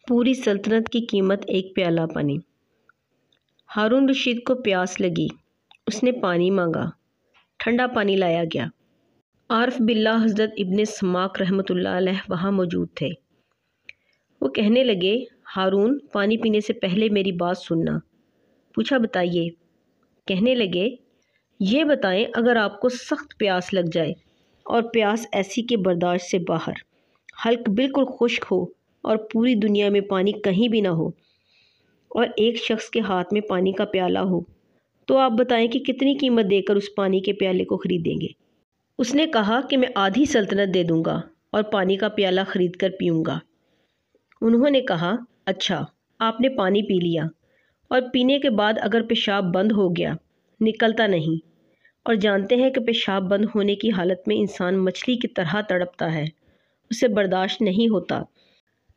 پوری سلطنت کی قیمت ایک پیالہ پانی۔ ہارون رشید کو پیاس لگی، اس نے پانی مانگا، ٹھنڈا پانی لایا گیا۔ عارف باللہ حضرت ابن سماک رحمۃ اللہ علیہ وہاں موجود تھے۔ وہ کہنے لگے، ہارون پانی پینے سے پہلے میری بات سننا۔ پوچھا بتائیے۔ کہنے لگے، یہ بتائیں اگر آپ کو سخت پیاس لگ جائے اور پیاس ایسی کہ برداشت سے باہر، حلق بالکل خشک ہو اور پوری دنیا میں پانی کہیں بھی نہ ہو اور ایک شخص کے ہاتھ میں پانی کا پیالہ ہو، تو آپ بتائیں کہ کتنی قیمت دے کر اس پانی کے پیالے کو خریدیں گے؟ اس نے کہا کہ میں آدھی سلطنت دے دوں گا اور پانی کا پیالہ خرید کر پیوں گا۔ انہوں نے کہا، اچھا آپ نے پانی پی لیا اور پینے کے بعد اگر پیشاب بند ہو گیا، نکلتا نہیں، اور جانتے ہیں کہ پیشاب بند ہونے کی حالت میں انسان مچھلی کی طرح تڑپتا ہے، اسے برداشت نہیں ہوتا،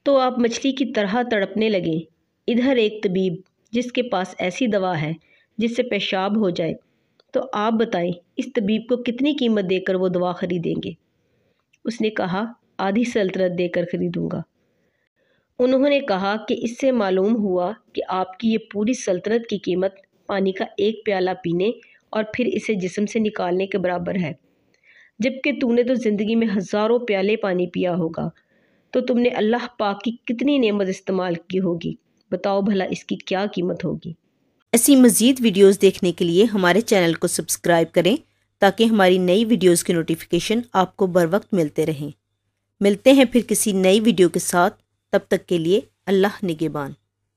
تو آپ مچھلی کی طرح تڑپنے لگیں۔ ادھر ایک طبیب جس کے پاس ایسی دوا ہے جس سے پیشاب ہو جائے، تو آپ بتائیں اس طبیب کو کتنی قیمت دے کر وہ دوا خریدیں گے؟ اس نے کہا، آدھی سلطنت دے کر خریدوں گا۔ انہوں نے کہا کہ اس سے معلوم ہوا کہ آپ کی یہ پوری سلطنت کی قیمت پانی کا ایک پیالہ پینے اور پھر اسے جسم سے نکالنے کے برابر ہے، جبکہ تو نے تو زندگی میں ہزاروں پیالے پانی پیا ہوگا، تو تم نے اللہ پاک کی کتنی نعمت استعمال کی ہوگی، بتاؤ بھلا اس کی کیا قیمت ہوگی؟ ایسی مزید ویڈیوز دیکھنے کے لیے ہمارے چینل کو سبسکرائب کریں تاکہ ہماری نئی ویڈیوز کی نوٹیفیکیشن آپ کو بر وقت ملتے رہیں۔ ملتے ہیں پھر کسی نئی ویڈیو کے ساتھ، تب تک کے لیے اللہ نگہبان۔